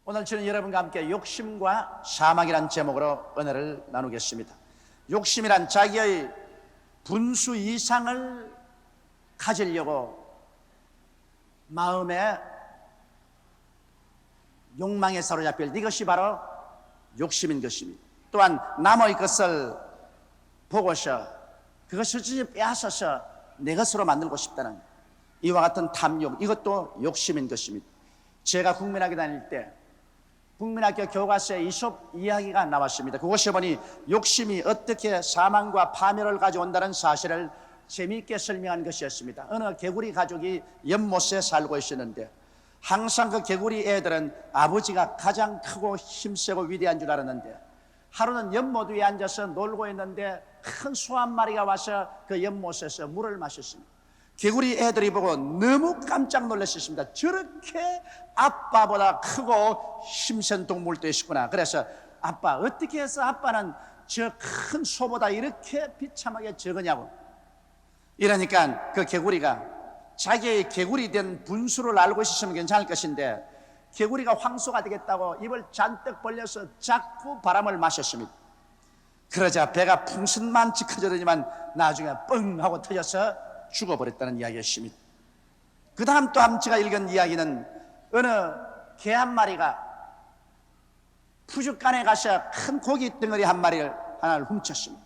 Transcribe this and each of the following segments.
오늘 저는 여러분과 함께 욕심과 사망이란 제목으로 은혜를 나누겠습니다. 욕심이란 자기의 분수 이상을 가지려고 마음에 욕망에 사로잡힐 이것이 바로 욕심인 것입니다. 또한 남의 것을 보고서 그것을 빼앗아서 내 것으로 만들고 싶다는 이와 같은 탐욕, 이것도 욕심인 것입니다. 제가 국민학교 다닐 때 국민학교 교과서에 이솝 이야기가 나왔습니다. 그곳에 보니 욕심이 어떻게 사망과 파멸을 가져온다는 사실을 재미있게 설명한 것이었습니다. 어느 개구리 가족이 연못에 살고 있었는데 항상 그 개구리 애들은 아버지가 가장 크고 힘세고 위대한 줄 알았는데 하루는 연못 위에 앉아서 놀고 있는데 큰 소 한 마리가 와서 그 연못에서 물을 마셨습니다. 개구리 애들이 보고 너무 깜짝 놀랐습니다. 저렇게 아빠보다 크고 힘센 동물도 있었구나. 그래서 아빠, 어떻게 해서 아빠는 저 큰 소보다 이렇게 비참하게 적으냐고. 이러니까 그 개구리가 자기의 개구리 된 분수를 알고 있었으면 괜찮을 것인데 개구리가 황소가 되겠다고 입을 잔뜩 벌려서 자꾸 바람을 마셨습니다. 그러자 배가 풍선만치 커졌더니만 나중에 뻥 하고 터져서 죽어버렸다는 이야기였습니다. 그 다음 또 제가 읽은 이야기는 어느 개 한 마리가 푸죽간에 가서 큰 고기 덩어리 하나를 훔쳤습니다.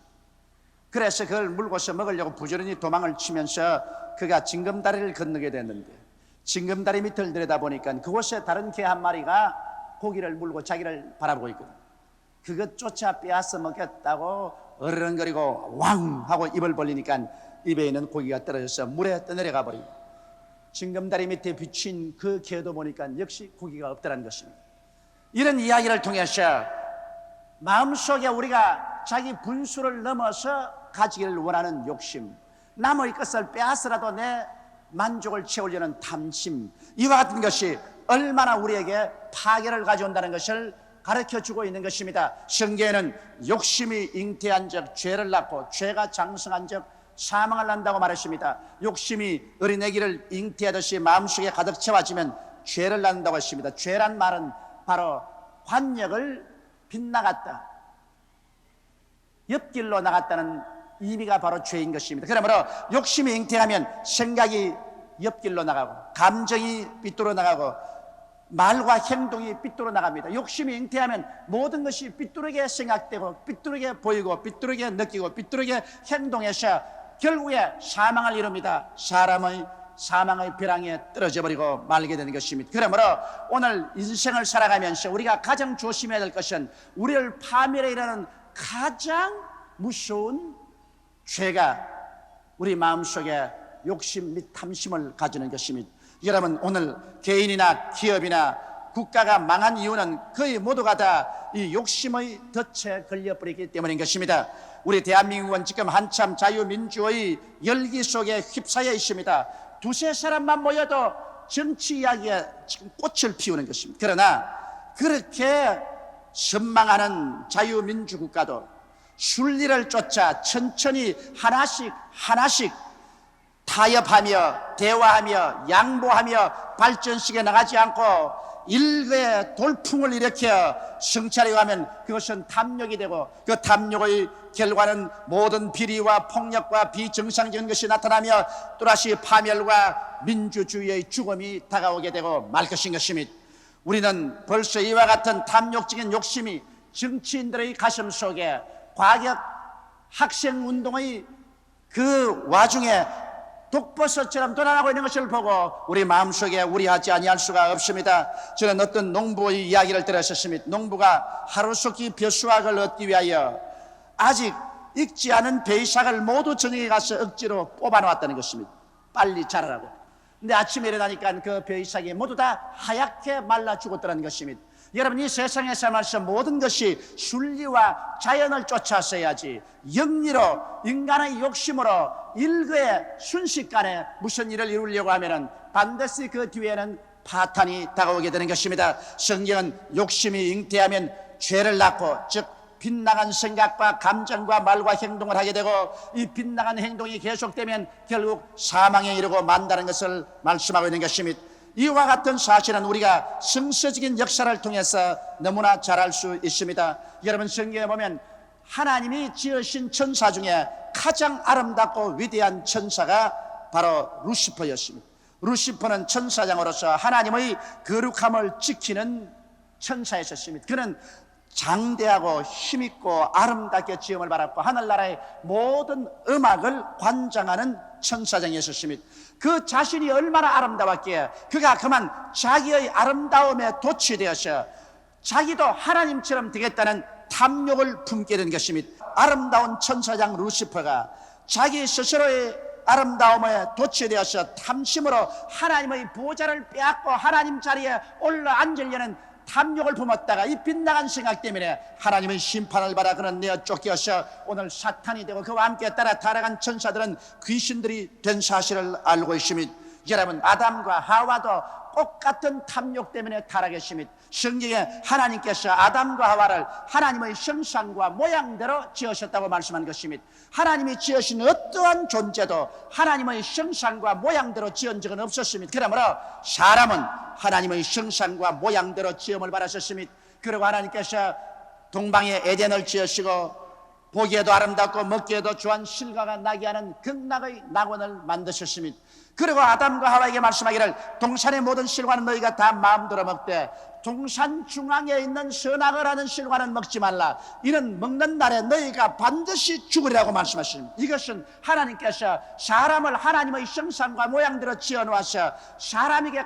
그래서 그걸 물고서 먹으려고 부지런히 도망을 치면서 그가 징검다리를 건너게 됐는데 징검다리 밑을 들여다보니까 그곳에 다른 개 한 마리가 고기를 물고 자기를 바라보고 있거든요. 그것 쫓아 빼앗아 먹겠다고 어르렁거리고 왕 하고 입을 벌리니까 입에 있는 고기가 떨어져서 물에 떠내려가 버리고 징검다리 밑에 비친 그 개도 보니까 역시 고기가 없다는 것입니다. 이런 이야기를 통해서 마음속에 우리가 자기 분수를 넘어서 가지기를 원하는 욕심, 남의 것을 빼앗으라도 내 만족을 채우려는 탐심, 이와 같은 것이 얼마나 우리에게 파괴를 가져온다는 것을 가르쳐주고 있는 것입니다. 성경에는 욕심이 잉태한 적 죄를 낳고 죄가 장성한 적 사망을 낳는다고 말했습니다. 욕심이 어린애기를 잉태하듯이 마음속에 가득 채워지면 죄를 낳는다고 했습니다. 죄란 말은 바로 관역을 빗나갔다, 옆길로 나갔다는 의미가 바로 죄인 것입니다. 그러므로 욕심이 잉태하면 생각이 옆길로 나가고 감정이 삐뚤어 나가고 말과 행동이 삐뚤어 나갑니다. 욕심이 잉태하면 모든 것이 삐뚤게 생각되고 삐뚤게 보이고 삐뚤게 느끼고 삐뚤게 행동해서 결국에 사망을 이룹니다. 사람의 사망의 벼랑에 떨어져 버리고 말게 되는 것입니다. 그러므로 오늘 인생을 살아가면서 우리가 가장 조심해야 될 것은 우리를 파멸에 이르는 가장 무서운 죄가 우리 마음속에 욕심 및 탐심을 가지는 것입니다. 여러분, 오늘 개인이나 기업이나 국가가 망한 이유는 거의 모두가 다 이 욕심의 덫에 걸려버리기 때문인 것입니다. 우리 대한민국은 지금 한참 자유민주의 열기 속에 휩싸여 있습니다. 두세 사람만 모여도 정치 이야기에 지금 꽃을 피우는 것입니다. 그러나 그렇게 선망하는 자유민주국가도 순리를 쫓아 천천히 하나씩 타협하며 대화하며 양보하며 발전시켜 나가지 않고 일거에 돌풍을 일으켜 성찰해 가면 그것은 탐욕이 되고 그 탐욕의 결과는 모든 비리와 폭력과 비정상적인 것이 나타나며 또다시 파멸과 민주주의의 죽음이 다가오게 되고 말 것인 것입니다. 우리는 벌써 이와 같은 탐욕적인 욕심이 정치인들의 가슴 속에 과격 학생운동의 그 와중에 독버섯처럼 돌아가고 있는 것을 보고 우리 마음속에 우려하지 아니할 수가 없습니다. 저는 어떤 농부의 이야기를 들었습니다. 농부가 하루속히 벼수학을 얻기 위하여 아직 익지 않은 배이삭을 모두 저녁에 가서 억지로 뽑아놓았다는 것입니다. 빨리 자라라고. 근데 아침에 일어나니까 그 배이삭이 모두 다 하얗게 말라 죽었다는 것입니다. 여러분, 이 세상에 살면서 모든 것이 순리와 자연을 쫓아서야지 영리로 인간의 욕심으로 일거에 순식간에 무슨 일을 이루려고 하면은 반드시 그 뒤에는 파탄이 다가오게 되는 것입니다. 성경은 욕심이 잉태하면 죄를 낳고, 즉 빗나간 생각과 감정과 말과 행동을 하게 되고, 이 빗나간 행동이 계속되면 결국 사망에 이르고 만다는 것을 말씀하고 있는 것입니다. 이와 같은 사실은 우리가 성서적인 역사를 통해서 너무나 잘 알 수 있습니다. 여러분, 성경에 보면 하나님이 지으신 천사 중에 가장 아름답고 위대한 천사가 바로 루시퍼였습니다. 루시퍼는 천사장으로서 하나님의 거룩함을 지키는 천사였습니다. 그는 장대하고 힘있고 아름답게 지음을 받았고 하늘나라의 모든 음악을 관장하는 천사장이었습니다. 그 자신이 얼마나 아름다웠기에 그가 그만 자기의 아름다움에 도취되어서 자기도 하나님처럼 되겠다는 탐욕을 품게 된 것입니다. 아름다운 천사장 루시퍼가 자기 스스로의 아름다움에 도취되어서 탐심으로 하나님의 보좌를 빼앗고 하나님 자리에 올라앉으려는 탐욕을 품었다가 이 빗나간 생각 때문에 하나님의 심판을 받아 그는 내어 쫓겨서 오늘 사탄이 되고 그와 함께 따라 타락한 천사들은 귀신들이 된 사실을 알고 있습니다. 여러분, 아담과 하와도 똑같은 탐욕 때문에 타락했습니다. 성경에 하나님께서 아담과 하와를 하나님의 형상과 모양대로 지으셨다고 말씀한 것입니다. 하나님이 지으신 어떠한 존재도 하나님의 형상과 모양대로 지은 적은 없었습니다. 그러므로 사람은 하나님의 형상과 모양대로 지음을 받았습니다. 그리고 하나님께서 동방에 에덴을 지으시고 보기에도 아름답고 먹기에도 좋은 실과가 나게 하는 극락의 낙원을 만드셨습니다. 그리고 아담과 하와에게 말씀하기를 동산의 모든 실과는 너희가 다 마음대로 먹되 동산 중앙에 있는 선악을 하는 실과는 먹지 말라. 이는 먹는 날에 너희가 반드시 죽으리라고 말씀하십니다. 이것은 하나님께서 사람을 하나님의 형상과 모양대로 지어놓아서 사람에게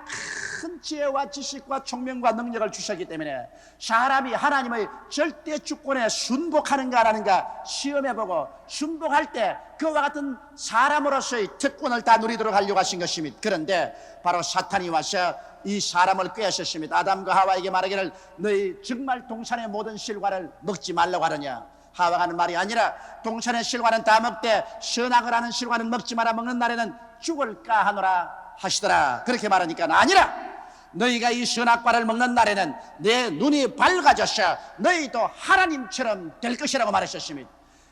큰 지혜와 지식과 총명과 능력을 주셨기 때문에 사람이 하나님의 절대 주권에 순복하는가 안 하는가 시험해보고 순복할 때 그와 같은 사람으로서의 특권을 다 누리도록 하려고 하신 것입니다. 그런데 바로 사탄이 와서 이 사람을 꾀하셨습니다. 아담과 하와에게 말하기를 너희 정말 동산의 모든 실과를 먹지 말라고 하느냐. 하와가 하는 말이 아니라 동산의 실과는 다 먹되 선악을 하는 실과는 먹지 마라. 먹는 날에는 죽을까 하노라 하시더라. 그렇게 말하니까 아니라 너희가 이 선악과를 먹는 날에는 내 눈이 밝아져서 너희도 하나님처럼 될 것이라고 말하셨습니다.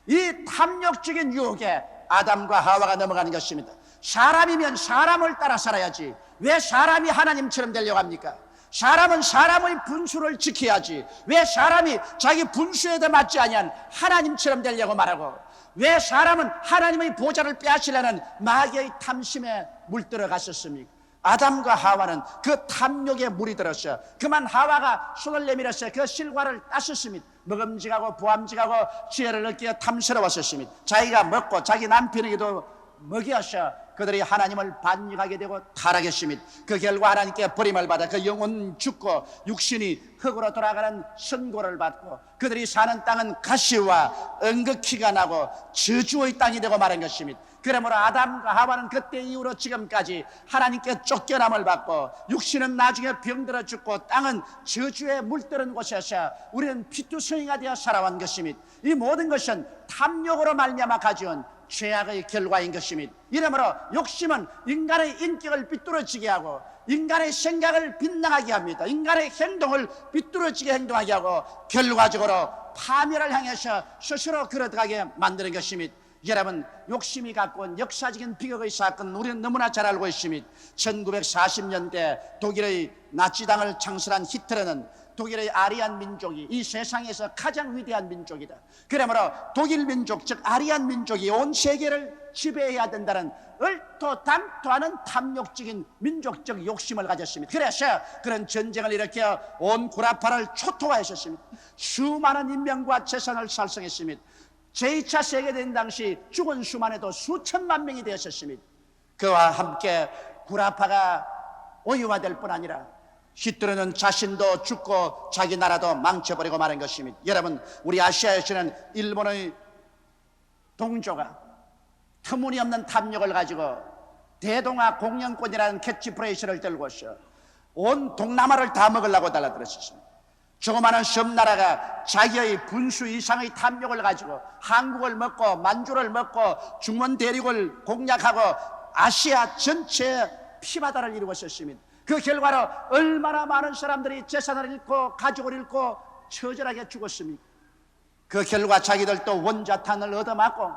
이 탐욕적인 유혹에 아담과 하와가 넘어가는 것입니다. 사람이면 사람을 따라 살아야지 왜 사람이 하나님처럼 되려고 합니까? 사람은 사람의 분수를 지켜야지 왜 사람이 자기 분수에 맞지 아니한 하나님처럼 되려고 말하고 왜 사람은 하나님의 보좌를 빼앗으려는 마귀의 탐심에 물들어갔었습니까? 아담과 하와는 그 탐욕에 물이 들었어요. 그만 하와가 손을 내밀어서 그 실과를 땄었습니다. 먹음직하고 부함직하고 지혜를 얻기에 탐스러웠었습니다. 자기가 먹고 자기 남편에게도 먹여서 그들이 하나님을 반역하게 되고 타락했습니다. 그 결과 하나님께 버림을 받아 그 영혼 죽고 육신이 흙으로 돌아가는 선고를 받고 그들이 사는 땅은 가시와 엉겅퀴가 나고 저주의 땅이 되고 말한 것입니다. 그러므로 아담과 하와는 그때 이후로 지금까지 하나님께 쫓겨남을 받고 육신은 나중에 병들어 죽고 땅은 저주에 물들은 곳에서 우리는 피투성이가 되어 살아온 것입니다. 이 모든 것은 탐욕으로 말미암아 가져온 죄악의 결과인 것입니다. 이러므로 욕심은 인간의 인격을 비뚤어지게 하고 인간의 생각을 빗나가게 합니다. 인간의 행동을 비뚤어지게 행동하게 하고 결과적으로 파멸을 향해서 스스로 걸어가게 만드는 것입니다. 여러분, 욕심이 갖고 온 역사적인 비극의 사건은 우리는 너무나 잘 알고 있습니다. 1940년대 독일의 나치당을 창설한 히틀러는 독일의 아리안 민족이 이 세상에서 가장 위대한 민족이다. 그러므로 독일 민족, 즉 아리안 민족이 온 세계를 지배해야 된다는 얼토당토하는 탐욕적인 민족적 욕심을 가졌습니다. 그래서 그런 전쟁을 일으켜 온 구라파를 초토화했었습니다. 수많은 인명과 재산을 살성했습니다. 제2차 세계대전 당시 죽은 수만 해도 수천만 명이 되었습니다. 그와 함께 구라파가 오유화될 뿐 아니라 히틀러는 자신도 죽고 자기 나라도 망쳐버리고 말한 것입니다. 여러분, 우리 아시아에서는 일본의 동조가 터무니없는 탐욕을 가지고 대동아 공영권이라는 캐치프레이즈를 들고서 온 동남아를 다 먹으려고 달라들었습니다. 조그마한 섬나라가 자기의 분수 이상의 탐욕을 가지고 한국을 먹고 만주를 먹고 중원 대륙을 공략하고 아시아 전체에 피바다를 이루었었습니다. 그 결과로 얼마나 많은 사람들이 재산을 잃고 가족을 잃고 처절하게 죽었습니까? 그 결과 자기들도 원자탄을 얻어맞고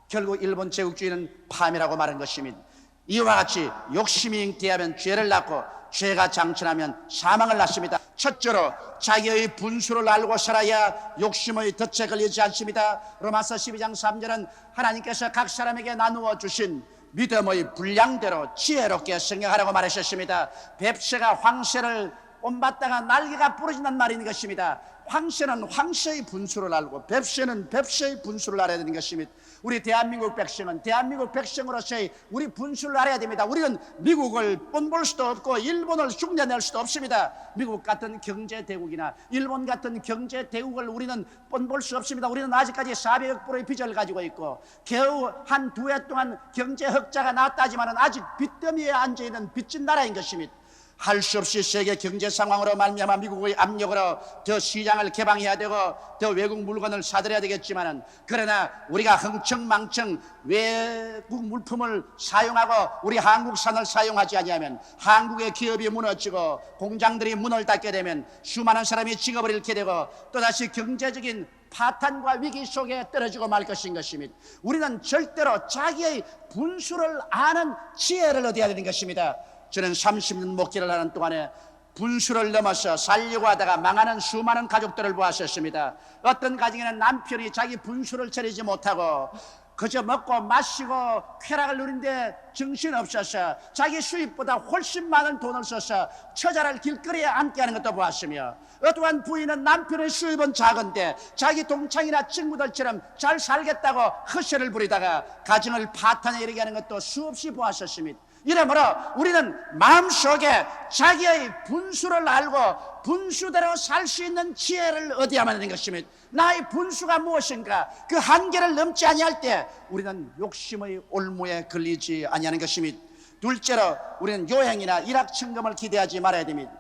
결국 일본 제국주의는 파멸하고 마는 것입니다. 이와 같이 욕심이 잉태하면 죄를 낳고 죄가 장천하면 사망을 낳습니다. 첫째로 자기의 분수를 알고 살아야 욕심의 덫에 걸리지 않습니다. 로마서 12장 3절은 하나님께서 각 사람에게 나누어 주신 믿음의 분량대로 지혜롭게 생각하라고 말하셨습니다. 뱁새가 황새를 옮봤다가 날개가 부러진다는 말이 있는 것입니다. 황새는 황새의 분수를 알고 뱁새는 뱁새의 분수를 알아야 되는 것입니다. 우리 대한민국 백성은 대한민국 백성으로서의 우리 분수를 알아야 됩니다. 우리는 미국을 뽐볼 수도 없고 일본을 흉내낼 수도 없습니다. 미국 같은 경제대국이나 일본 같은 경제대국을 우리는 뽐볼 수 없습니다. 우리는 아직까지 400억 불의 빚을 가지고 있고 겨우 한 두 해 동안 경제흑자가 나왔다 하지만 아직 빚더미에 앉아있는 빚진 나라인 것입니다. 할 수 없이 세계 경제 상황으로 말미암아 미국의 압력으로 더 시장을 개방해야 되고 더 외국 물건을 사들여야 되겠지만은, 그러나 우리가 흥청망청 외국 물품을 사용하고 우리 한국산을 사용하지 아니하면 한국의 기업이 무너지고 공장들이 문을 닫게 되면 수많은 사람이 직업을 잃게 되고 또다시 경제적인 파탄과 위기 속에 떨어지고 말 것인 것입니다. 우리는 절대로 자기의 분수를 아는 지혜를 얻어야 되는 것입니다. 저는 30년 목회를 하는 동안에 분수를 넘어서 살려고 하다가 망하는 수많은 가족들을 보았었습니다. 어떤 가정에는 남편이 자기 분수를 차리지 못하고 그저 먹고 마시고 쾌락을 누리는데 정신없어서 자기 수입보다 훨씬 많은 돈을 써서 처자를 길거리에 앉게 하는 것도 보았으며, 어떠한 부인은 남편의 수입은 작은데 자기 동창이나 친구들처럼 잘 살겠다고 허세를 부리다가 가정을 파탄에 이르게 하는 것도 수없이 보았었습니다. 이러므로 우리는 마음속에 자기의 분수를 알고 분수대로 살 수 있는 지혜를 얻어야만 하는 것입니다. 나의 분수가 무엇인가, 그 한계를 넘지 아니할 때 우리는 욕심의 올무에 걸리지 아니하는 것입니다. 둘째로 우리는 요행이나 일확천금을 기대하지 말아야 됩니다.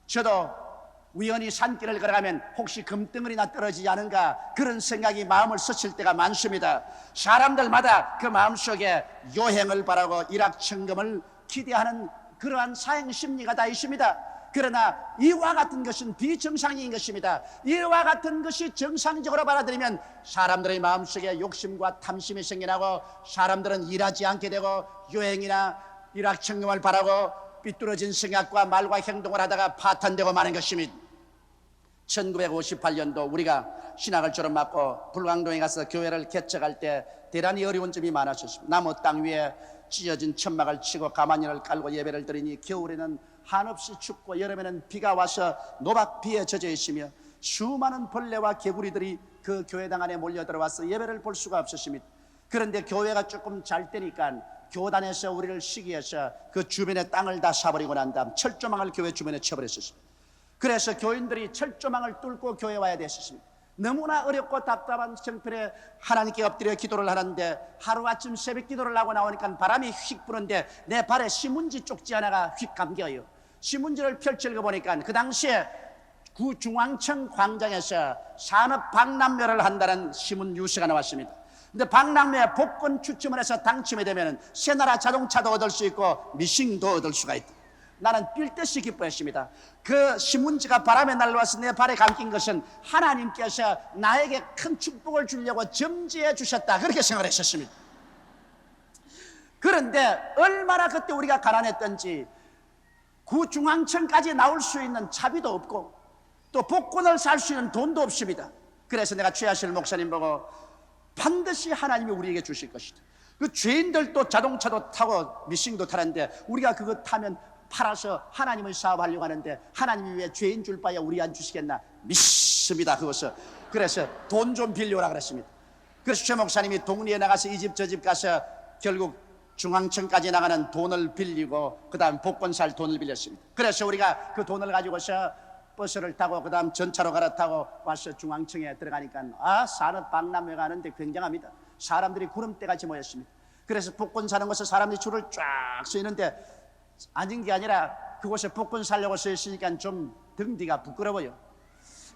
저도 우연히 산길을 걸어가면 혹시 금덩어리나 떨어지지 않은가 그런 생각이 마음을 스칠 때가 많습니다. 사람들마다 그 마음속에 요행을 바라고 일확천금을 기대하는 그러한 사행심리가 다 있습니다. 그러나 이와 같은 것은 비정상인 것입니다. 이와 같은 것이 정상적으로 받아들이면 사람들의 마음속에 욕심과 탐심이 생겨나고 사람들은 일하지 않게 되고 요행이나 일확천금을 바라고 삐뚤어진 생각과 말과 행동을 하다가 파탄되고 마는 것입니다. 1958년도 우리가 신학을 졸업하고 불광동에 가서 교회를 개척할 때 대단히 어려운 점이 많았습니다. 나무 땅 위에 찢어진 천막을 치고 가마니를 깔고 예배를 드리니 겨울에는 한없이 춥고 여름에는 비가 와서 노박비에 젖어 있으며 수많은 벌레와 개구리들이 그 교회당 안에 몰려 들어와서 예배를 볼 수가 없었습니다. 그런데 교회가 조금 잘 되니까 교단에서 우리를 시기해서 그 주변의 땅을 다 사버리고 난 다음 철조망을 교회 주변에 쳐버렸었습니다. 그래서 교인들이 철조망을 뚫고 교회 와야 됐었습니다. 너무나 어렵고 답답한 형편에 하나님께 엎드려 기도를 하는데 하루아침 새벽 기도를 하고 나오니까 바람이 휙 부는데 내 발에 신문지 쪽지 하나가 휙 감겨요. 신문지를 펼쳐 읽어보니까 그 당시에 구중앙청 광장에서 산업 박람회를 한다는 신문 뉴스가 나왔습니다. 근데 박람회 복권 추첨을 해서 당첨이 되면 새나라 자동차도 얻을 수 있고 미싱도 얻을 수가 있다. 나는 뛸 듯이 기뻐했습니다. 그 신문지가 바람에 날라와서 내 발에 감긴 것은 하나님께서 나에게 큰 축복을 주려고 점지해 주셨다, 그렇게 생각을 했었습니다. 그런데 얼마나 그때 우리가 가난했던지 구중앙청까지 나올 수 있는 차비도 없고 또 복권을 살 수 있는 돈도 없습니다. 그래서 내가 최하실 목사님 보고 반드시 하나님이 우리에게 주실 것이다. 그 죄인들도 자동차도 타고 미싱도 타는데 우리가 그거 타면 팔아서 하나님의 사업하려고 하는데 하나님이 왜 죄인 줄 바에 우리 안 주시겠나 믿습니다. 그것을 그래서 돈 좀 빌려오라 그랬습니다. 그래서 최 목사님이 동리에 나가서 이 집 저 집 가서 결국 중앙청까지 나가는 돈을 빌리고 그 다음 복권 살 돈을 빌렸습니다. 그래서 우리가 그 돈을 가지고서 버스를 타고 그 다음 전차로 갈아타고 와서 중앙청에 들어가니까 산업 박람회 가는데 굉장합니다. 사람들이 구름대같이 모였습니다. 그래서 복권 사는 곳에 사람들이 줄을 쫙 서 있는데 앉은 게 아니라 그곳에 복권 살려고 서 있으니까 좀 등뒤가 부끄러워요.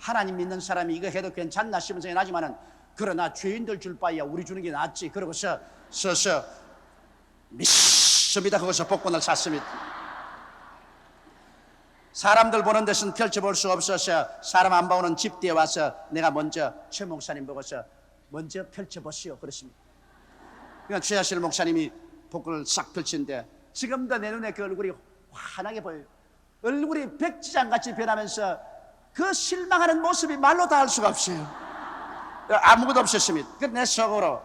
하나님 믿는 사람이 이거 해도 괜찮나 싶은 생각이 나지만은 그러나 죄인들 줄 바에야 우리 주는 게 낫지. 그러고서 서서 믿습니다. 미습니다. 거기서 복권을 샀습니다. 사람들 보는 데서는 펼쳐볼 수 없어서 사람 안 보는 집 뒤에 와서 내가 먼저 최 목사님 보고서 먼저 펼쳐보시오 그랬습니다. 그러니까 최하실 목사님이 복권을 싹 펼치는데 지금도 내 눈에 그 얼굴이 환하게 보여요. 얼굴이 백지장같이 변하면서 그 실망하는 모습이 말로 다 할 수가 없어요. 아무것도 없었습니다. 그래서 내 속으로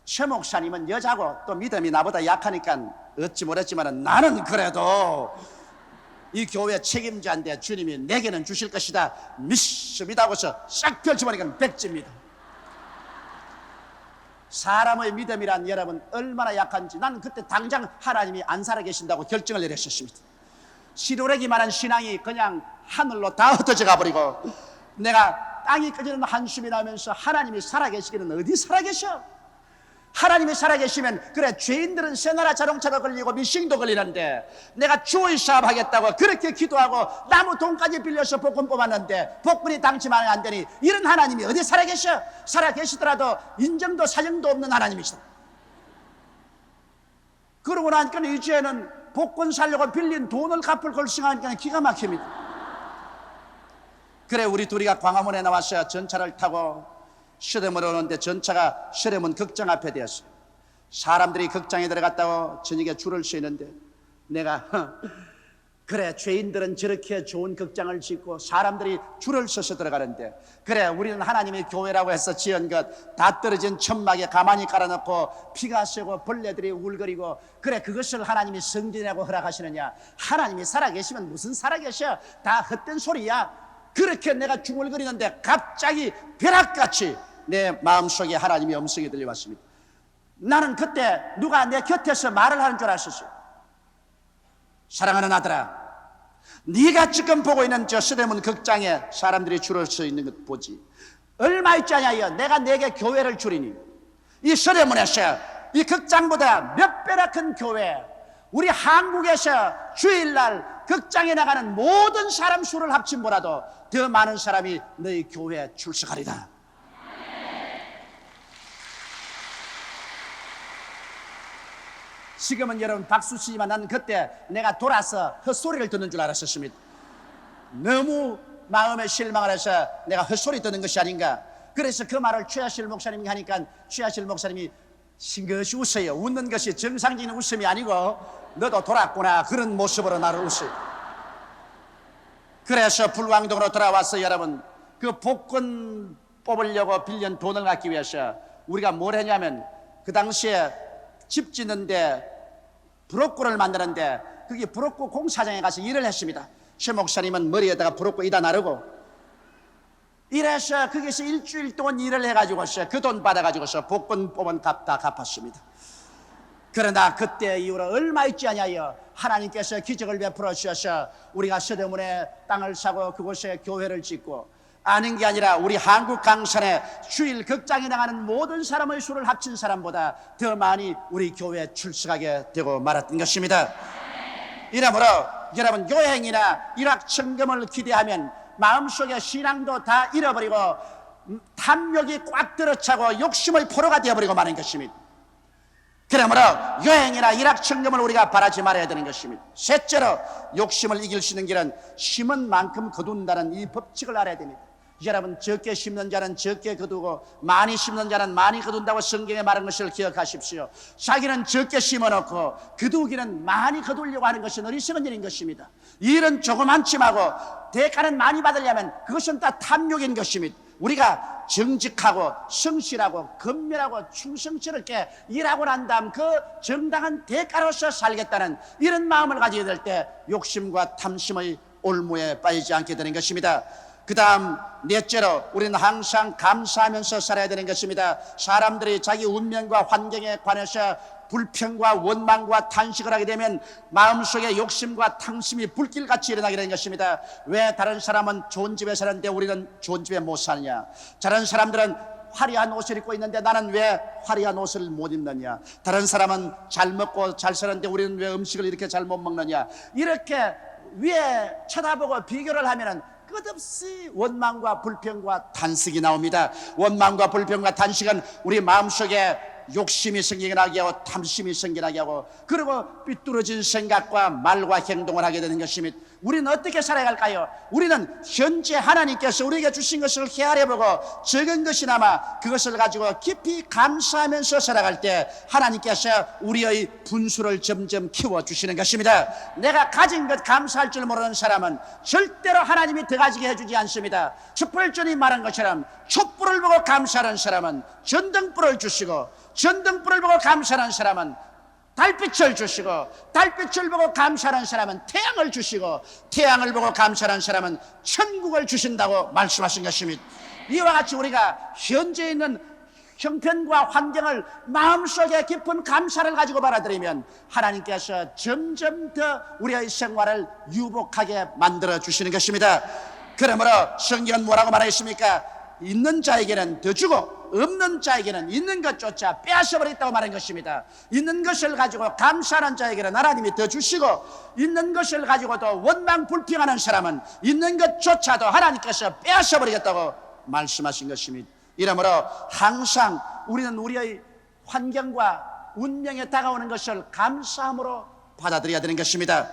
최 목사님은 여자고 또 믿음이 나보다 약하니까 어찌 모르겠지만 나는 그래도 이 교회 책임자인데 주님이 내게는 주실 것이다 믿습니다 하고서 싹 펼쳐보니까 백지입니다. 사람의 믿음이란 여러분 얼마나 약한지 나는 그때 당장 하나님이 안 살아계신다고 결정을 내렸었습니다. 시로레기만한 신앙이 그냥 하늘로 다 흩어져 가버리고 내가 땅이 꺼지는 한숨이 나면서 하나님이 살아계시기는 어디 살아계셔? 하나님이 살아계시면 그래 죄인들은 새나라 자동차도 걸리고 미싱도 걸리는데 내가 주의 사업하겠다고 그렇게 기도하고 나무 돈까지 빌려서 복권 뽑았는데 복권이 당첨하면 안 되니 이런 하나님이 어디 살아계셔? 살아계시더라도 인정도 사정도 없는 하나님이시다. 그러고 나니까 이제는 복권 살려고 빌린 돈을 갚을 걸 생각하니까 기가 막힙니다. 그래 우리 둘이가 광화문에 나와서 전차를 타고 시름을 오는데 전차가 시름은 극장 앞에 되었어요. 사람들이 극장에 들어갔다고 저녁에 줄을 서있는데 내가 그래 죄인들은 저렇게 좋은 극장을 짓고 사람들이 줄을 서서 들어가는데 그래 우리는 하나님의 교회라고 해서 지은 것 다 떨어진 천막에 가만히 깔아놓고 피가 새고 벌레들이 울거리고 그래 그것을 하나님이 성전이라고 허락하시느냐? 하나님이 살아계시면 무슨 살아계셔? 다 헛된 소리야. 그렇게 내가 중얼거리는데 갑자기 벼락같이 내 마음속에 하나님의 음성이 들려왔습니다. 나는 그때 누가 내 곁에서 말을 하는 줄 알았어요. 사랑하는 아들아, 네가 지금 보고 있는 저 서대문 극장에 사람들이 줄을 서 있는 것 보지. 얼마 있지 않냐? 내가 내게 교회를 주리니 이 서대문에서 이 극장보다 몇 배나 큰 교회, 우리 한국에서 주일날 극장에 나가는 모든 사람 수를 합친보라도 더 많은 사람이 너희 교회에 출석하리다. 지금은 여러분 박수 치지만 나는 그때 내가 돌아서 헛소리를 듣는 줄 알았었습니다. 너무 마음에 실망을 해서 내가 헛소리 듣는 것이 아닌가. 그래서 그 말을 최하실 목사님이 하니까 최하실 목사님이 싱긋이 웃어요. 웃는 것이 정상적인 웃음이 아니고 너도 돌았구나 그런 모습으로 나를 웃어요. 그래서 불광동으로 돌아와서 여러분 그 복권 뽑으려고 빌린 돈을 갖기 위해서 우리가 뭘 했냐면 그 당시에 집 짓는데 브로커를 만드는데 그게 브로커 공사장에 가서 일을 했습니다. 최 목사님은 머리에다가 브로커 이다 나르고 이래서 거기서 일주일 동안 일을 해가지고서 그 돈 받아가지고서 복권 뽑은 값 다 갚았습니다. 그러나 그때 이후로 얼마 있지 않냐요? 하나님께서 기적을 베풀어 주셔서 우리가 서대문에 땅을 사고 그곳에 교회를 짓고 아는 게 아니라 우리 한국 강산에 주일 극장에 나가는 모든 사람의 수를 합친 사람보다 더 많이 우리 교회에 출석하게 되고 말았던 것입니다. 이러므로 여러분 여행이나 일확천금을 기대하면 마음속에 신앙도 다 잃어버리고 탐욕이 꽉 들어차고 욕심의 포로가 되어버리고 마는 것입니다. 그러므로 여행이나 일확천금을 우리가 바라지 말아야 되는 것입니다. 셋째로 욕심을 이길 수 있는 길은 심은 만큼 거둔다는 이 법칙을 알아야 됩니다. 여러분 적게 심는 자는 적게 거두고 많이 심는 자는 많이 거둔다고 성경에 말한 것을 기억하십시오. 자기는 적게 심어놓고 거두기는 많이 거두려고 하는 것은 어리석은 일인 것입니다. 일은 조그만치 하고 대가는 많이 받으려면 그것은 다 탐욕인 것입니다. 우리가 정직하고 성실하고 건면하고 충성스럽게 일하고 난 다음 그 정당한 대가로서 살겠다는 이런 마음을 가지게 될 때 욕심과 탐심의 올무에 빠지지 않게 되는 것입니다. 그 다음 넷째로 우리는 항상 감사하면서 살아야 되는 것입니다. 사람들이 자기 운명과 환경에 관해서 불평과 원망과 탄식을 하게 되면 마음속에 욕심과 탐심이 불길같이 일어나게 되는 것입니다. 왜 다른 사람은 좋은 집에 사는데 우리는 좋은 집에 못 사느냐? 다른 사람들은 화려한 옷을 입고 있는데 나는 왜 화려한 옷을 못 입느냐? 다른 사람은 잘 먹고 잘 사는데 우리는 왜 음식을 이렇게 잘 못 먹느냐? 이렇게 위에 쳐다보고 비교를 하면은 끝없이 원망과 불평과 탄식이 나옵니다. 원망과 불평과 탄식은 우리 마음속에 욕심이 생겨나게 하고 탐심이 생겨나게 하고 그리고 삐뚤어진 생각과 말과 행동을 하게 되는 것입니다. 우리는 어떻게 살아갈까요? 우리는 현재 하나님께서 우리에게 주신 것을 헤아려보고 적은 것이나마 그것을 가지고 깊이 감사하면서 살아갈 때 하나님께서 우리의 분수를 점점 키워주시는 것입니다. 내가 가진 것 감사할 줄 모르는 사람은 절대로 하나님이 더 가지게 해주지 않습니다. 촛불전이 말한 것처럼 촛불을 보고 감사하는 사람은 전등불을 주시고 전등불을 보고 감사하는 사람은 달빛을 주시고 달빛을 보고 감사하는 사람은 태양을 주시고 태양을 보고 감사하는 사람은 천국을 주신다고 말씀하신 것입니다. 이와 같이 우리가 현재 있는 형편과 환경을 마음속에 깊은 감사를 가지고 받아들이면 하나님께서 점점 더 우리의 생활을 유복하게 만들어 주시는 것입니다. 그러므로 성경은 뭐라고 말하겠습니까? 있는 자에게는 더 주고 없는 자에게는 있는 것조차 빼앗아버렸다고 말한 것입니다. 있는 것을 가지고 감사하는 자에게는 하나님이 더 주시고 있는 것을 가지고도 원망 불평하는 사람은 있는 것조차도 하나님께서 빼앗아버리겠다고 말씀하신 것입니다. 이러므로 항상 우리는 우리의 환경과 운명에 다가오는 것을 감사함으로 받아들여야 되는 것입니다.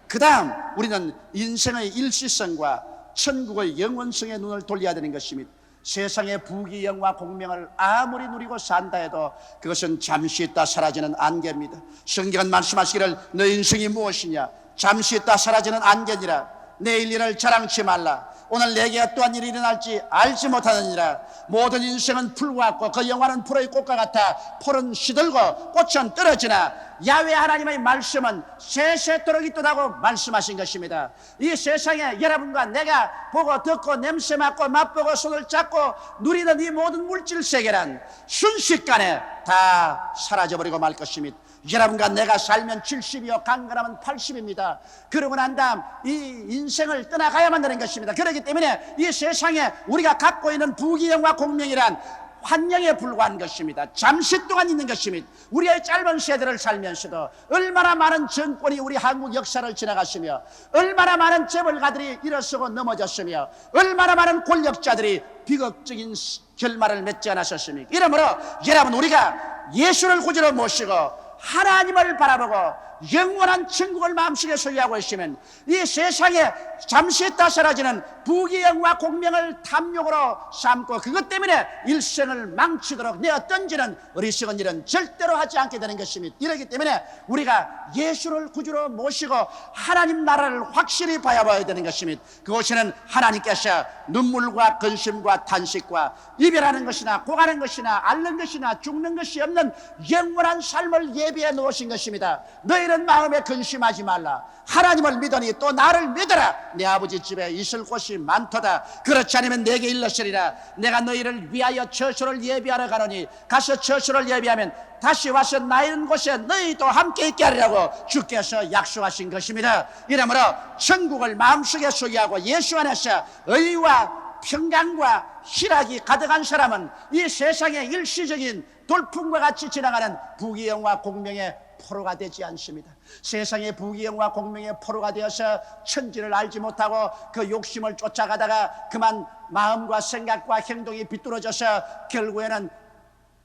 그 다음 우리는 인생의 일시성과 천국의 영원성에 눈을 돌려야 되는 것입니다. 세상의 부귀 영화 공명을 아무리 누리고 산다 해도 그것은 잠시 있다 사라지는 안개입니다. 성경은 말씀하시기를 너 인생이 무엇이냐? 잠시 있다 사라지는 안개니라. 내일 일을 자랑치 말라. 오늘 내게 어떠한 일이 일어날지 알지 못하느니라. 모든 인생은 풀과 같고 그 영화는 풀의 꽃과 같아. 풀은 시들고 꽃은 떨어지나 야훼 하나님의 말씀은 세세토록 있도다고 말씀하신 것입니다. 이 세상에 여러분과 내가 보고 듣고 냄새 맡고 맛보고 손을 잡고 누리는 이 모든 물질 세계란 순식간에 다 사라져버리고 말 것입니다. 여러분과 내가 살면 70이요 강건하면 80입니다. 그러고 난 다음 이 인생을 떠나가야만 되는 것입니다. 그렇기 때문에 이 세상에 우리가 갖고 있는 부귀영화 공명이란 환영에 불과한 것입니다. 잠시 동안 있는 것입니다. 우리의 짧은 세대를 살면서도 얼마나 많은 정권이 우리 한국 역사를 지나갔으며 얼마나 많은 재벌가들이 일어서고 넘어졌으며 얼마나 많은 권력자들이 비극적인 결말을 맺지 않았었습니까? 이러므로 여러분 우리가 예수를 구주로 모시고 하나님을 바라보고 영원한 천국을 마음속에 소유하고 있으면 이 세상에 잠시 있다 사라지는 부귀영화 공명을 탐욕으로 삼고 그것 때문에 일생을 망치도록 내어 던지는 어리석은 일은 절대로 하지 않게 되는 것입니다. 이렇기 때문에 우리가 예수를 구주로 모시고 하나님 나라를 확실히 바라봐야 되는 것입니다. 그것에는 하나님께서 눈물과 근심과 탄식과 이별하는 것이나 고가는 것이나 앓는 것이나 죽는 것이 없는 영원한 삶을 예비해 놓으신 것입니다. 너희는 마음에 근심하지 말라. 하나님을 믿으니 또 나를 믿어라. 내 아버지 집에 있을 곳이 많도다. 그렇지 않으면 내게 일러시리라. 내가 너희를 위하여 처소를 예비하러 가노니 가서 처소를 예비하면 다시 와서 나 있는 곳에 너희도 함께 있게 하리라고 주께서 약속하신 것입니다. 이러므로 천국을 마음속에 소유하고 예수 안에서 의와 평강과 희락이 가득한 사람은 이 세상의 일시적인 돌풍과 같이 지나가는 부귀영화 공명의 포로가 되지 않습니다. 세상의 부귀영화 공명의 포로가 되어서 천지를 알지 못하고 그 욕심을 쫓아가다가 그만 마음과 생각과 행동이 비뚤어져서 결국에는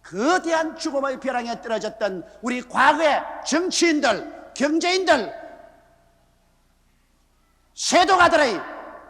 거대한 죽음의 벼랑에 떨어졌던 우리 과거의 정치인들, 경제인들, 세도가들의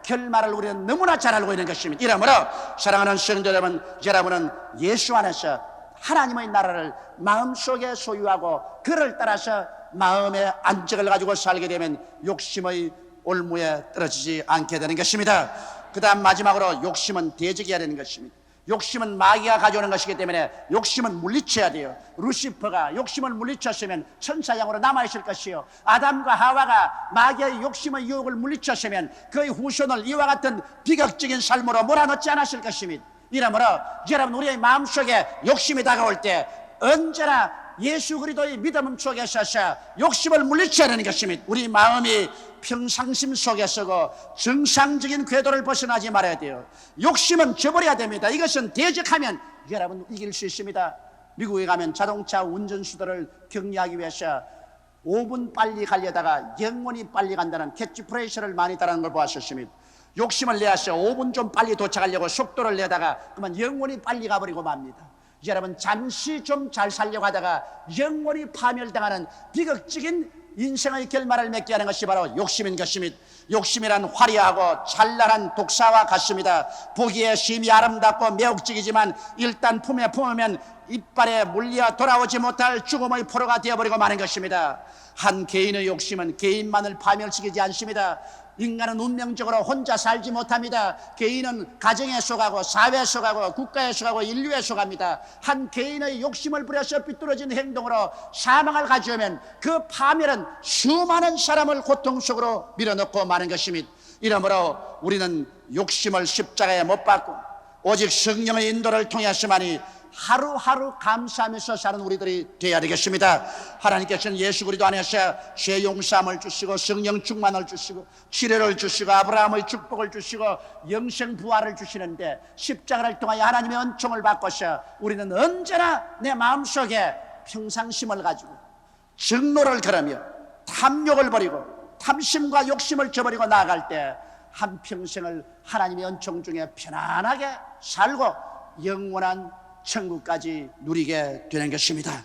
결말을 우리는 너무나 잘 알고 있는 것입니다. 이러므로 사랑하는 성도 여러분, 여러분은 예수 안에서 하나님의 나라를 마음속에 소유하고 그를 따라서 마음의 안정을 가지고 살게 되면 욕심의 올무에 떨어지지 않게 되는 것입니다. 그 다음 마지막으로 욕심은 대적해야 되는 것입니다. 욕심은 마귀가 가져오는 것이기 때문에 욕심은 물리쳐야 돼요. 루시퍼가 욕심을 물리쳤으면 천사장으로 남아있을 것이요, 아담과 하와가 마귀의 욕심의 유혹을 물리쳤으면 그의 후손을 이와 같은 비극적인 삶으로 몰아넣지 않았을 것입니다. 이러므로 여러분 우리의 마음속에 욕심이 다가올 때 언제나 예수 그리스도의 믿음 속에 서서 욕심을 물리쳐야 하는 것입니다. 우리 마음이 평상심 속에 서고 정상적인 궤도를 벗어나지 말아야 돼요. 욕심은 저버려야 됩니다. 이것은 대적하면 여러분 이길 수 있습니다. 미국에 가면 자동차 운전수들을 격리하기 위해서 5분 빨리 가려다가 영원히 빨리 간다는 캐치프레이즈를 많이 따르는 걸 보았었습니다. 욕심을 내서 5분 좀 빨리 도착하려고 속도를 내다가 그만 영원히 빨리 가버리고 맙니다. 여러분 잠시 좀 잘 살려고 하다가 영원히 파멸당하는 비극적인 인생의 결말을 맺게 하는 것이 바로 욕심인 것입니다. 욕심이란 화려하고 찬란한 독사와 같습니다. 보기에 심히 아름답고 매혹적이지만 일단 품에 품으면 이빨에 물려 돌아오지 못할 죽음의 포로가 되어버리고 마는 것입니다. 한 개인의 욕심은 개인만을 파멸시키지 않습니다. 인간은 운명적으로 혼자 살지 못합니다. 개인은 가정에 속하고 사회에 속하고 국가에 속하고 인류에 속합니다. 한 개인의 욕심을 부려서 삐뚤어진 행동으로 사망을 가져오면 그 파멸은 수많은 사람을 고통 속으로 밀어넣고 마는 것입니다. 이러므로 우리는 욕심을 십자가에 못 박고 오직 성령의 인도를 통해서만이 하루하루 감사하면서 사는 우리들이 되어야 되겠습니다. 하나님께서는 예수 그리스도 안에서 죄 용서함을 주시고 성령 충만을 주시고 치료를 주시고 아브라함의 축복을 주시고 영생 부활을 주시는데 십자가를 통하여 하나님의 은총을 받고서 우리는 언제나 내 마음속에 평상심을 가지고 정로를 걸으며 탐욕을 버리고 탐심과 욕심을 저버리고 나아갈 때 한평생을 하나님의 은총 중에 편안하게 살고 영원한 천국까지 누리게 되는 것입니다.